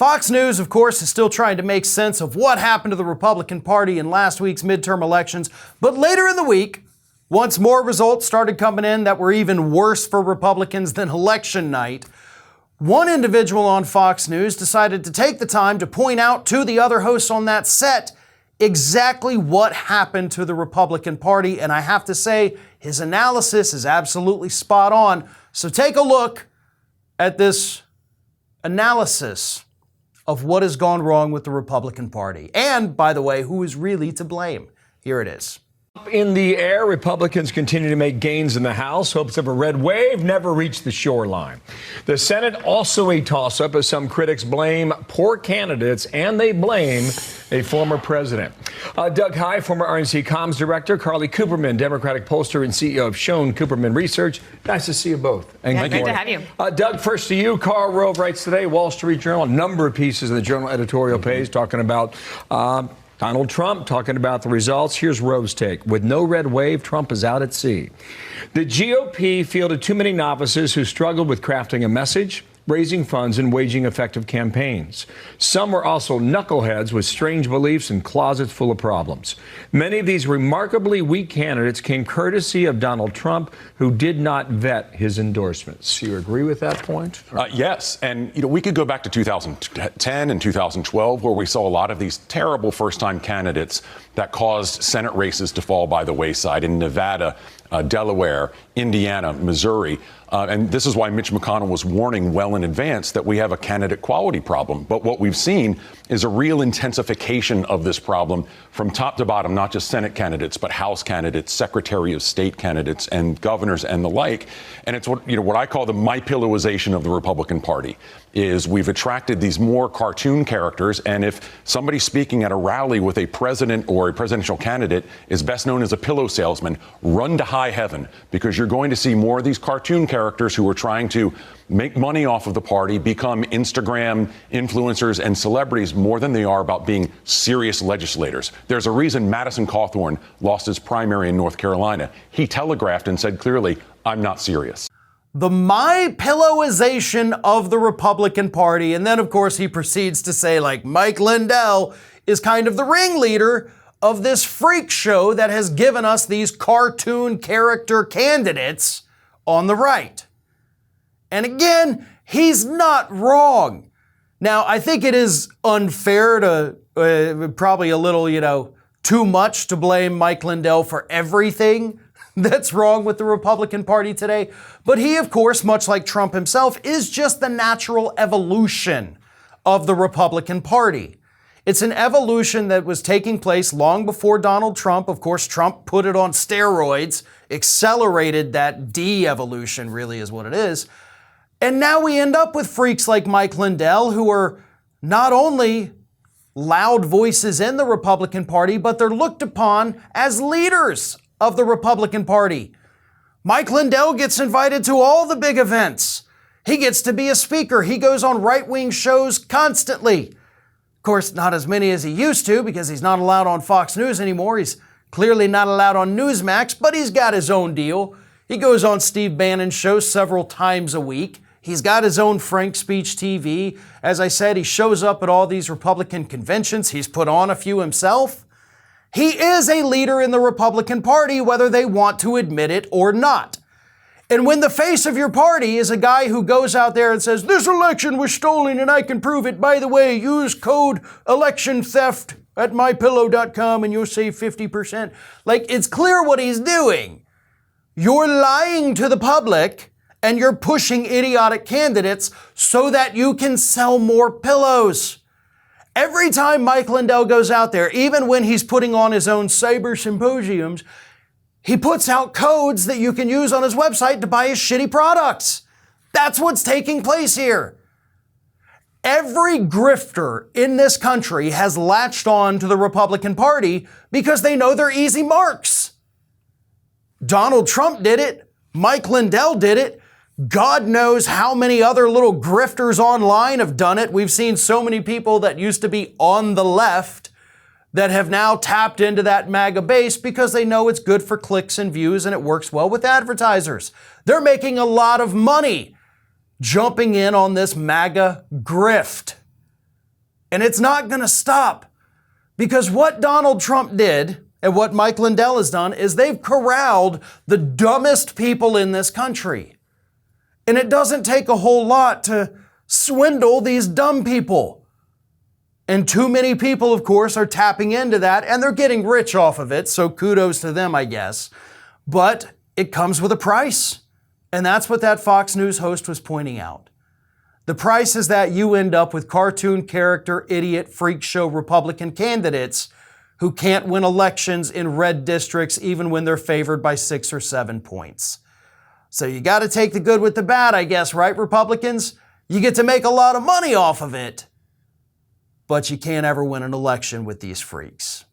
Fox News, of course, is still trying to make sense of what happened to the Republican Party in last week's midterm elections. But later in the week, once more results started coming in that were even worse for Republicans than election night, one individual on Fox News decided to take the time to point out to the other hosts on that set exactly what happened to the Republican Party. And I have to say, his analysis is absolutely spot on. So take a look at this analysis of what has gone wrong with the Republican Party. And, by the way, who is really to blame. Here it is. In the air, Republicans continue to make gains in the House. Hopes of a red wave never reached the shoreline. The Senate also a toss-up as some critics blame poor candidates and they blame a former president. Doug Heye, former RNC comms director, Carly Cooperman, Democratic pollster and CEO of Schoen Cooperman Research. Nice to see you both. And great to have you. Doug, first to you. Karl Rove writes today, Wall Street Journal, a number of pieces in the Journal editorial page talking about Donald Trump, talking about the results. Here's Rove's take. With no red wave, Trump is out at sea. The GOP fielded too many novices who struggled with crafting a message, raising funds, and waging effective campaigns. Some were also knuckleheads with strange beliefs and closets full of problems. Many of these remarkably weak candidates came courtesy of Donald Trump, who did not vet his endorsements. You agree with that point? Yes. And, we could go back to 2010 and 2012, where we saw a lot of these terrible first-time candidates that caused Senate races to fall by the wayside in Nevada, Delaware, Indiana, Missouri. And this is why Mitch McConnell was warning well in advance that we have a candidate quality problem. But what we've seen is a real intensification of this problem from top to bottom, not just Senate candidates, but House candidates, Secretary of State candidates, and governors and the like. And it's what I call the MyPillowization of the Republican Party. Is we've attracted these more cartoon characters, and if somebody speaking at a rally with a president or a presidential candidate is best known as a pillow salesman, run to high heaven, because you're going to see more of these cartoon characters who are trying to make money off of the party become Instagram influencers and celebrities more than they are about being serious legislators. There's a reason Madison Cawthorn lost his primary in North Carolina. He telegraphed and said clearly, I'm not serious. The MyPillowization of the Republican Party. And then, of course, he proceeds to say, like, Mike Lindell is kind of the ringleader of this freak show that has given us these cartoon character candidates on the right. And again, he's not wrong. Now, I think it is unfair to probably a little, too much to blame Mike Lindell for everything that's wrong with the Republican Party today. But he, of course, much like Trump himself, is just the natural evolution of the Republican Party. It's an evolution that was taking place long before Donald Trump. Of course, Trump put it on steroids, accelerated that de-evolution, really is what it is. And now we end up with freaks like Mike Lindell, who are not only loud voices in the Republican Party, but they're looked upon as leaders of the Republican Party. Mike Lindell gets invited to all the big events. He gets to be a speaker. He goes on right-wing shows constantly. Of course, not as many as he used to, because he's not allowed on Fox News anymore. He's clearly not allowed on Newsmax, but he's got his own deal. He goes on Steve Bannon's show several times a week. He's got his own Frank Speech TV. As I said, he shows up at all these Republican conventions. He's put on a few himself. He is a leader in the Republican Party, whether they want to admit it or not. And when the face of your party is a guy who goes out there and says, this election was stolen and I can prove it. By the way, use code election theft at mypillow.com and you'll save 50%. Like, it's clear what he's doing. You're lying to the public and you're pushing idiotic candidates so that you can sell more pillows. Every time Mike Lindell goes out there, even when he's putting on his own cyber symposiums, he puts out codes that you can use on his website to buy his shitty products. That's what's taking place here. Every grifter in this country has latched on to the Republican Party because they know they're easy marks. Donald Trump did it. Mike Lindell did it. God knows how many other little grifters online have done it. We've seen so many people that used to be on the left that have now tapped into that MAGA base because they know it's good for clicks and views and it works well with advertisers. They're making a lot of money jumping in on this MAGA grift. And it's not going to stop. Because what Donald Trump did and what Mike Lindell has done is they've corralled the dumbest people in this country. And it doesn't take a whole lot to swindle these dumb people. And too many people, of course, are tapping into that, and they're getting rich off of it, so kudos to them, I guess. But it comes with a price. And that's what that Fox News host was pointing out. The price is that you end up with cartoon character, idiot, freak show Republican candidates who can't win elections in red districts even when they're favored by 6 or 7 points. So you got to take the good with the bad, I guess, right, Republicans? You get to make a lot of money off of it, but you can't ever win an election with these freaks.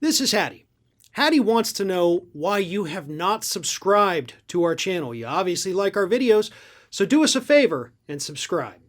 This is Hattie. Hattie wants to know why you have not subscribed to our channel. You obviously like our videos, so do us a favor and subscribe.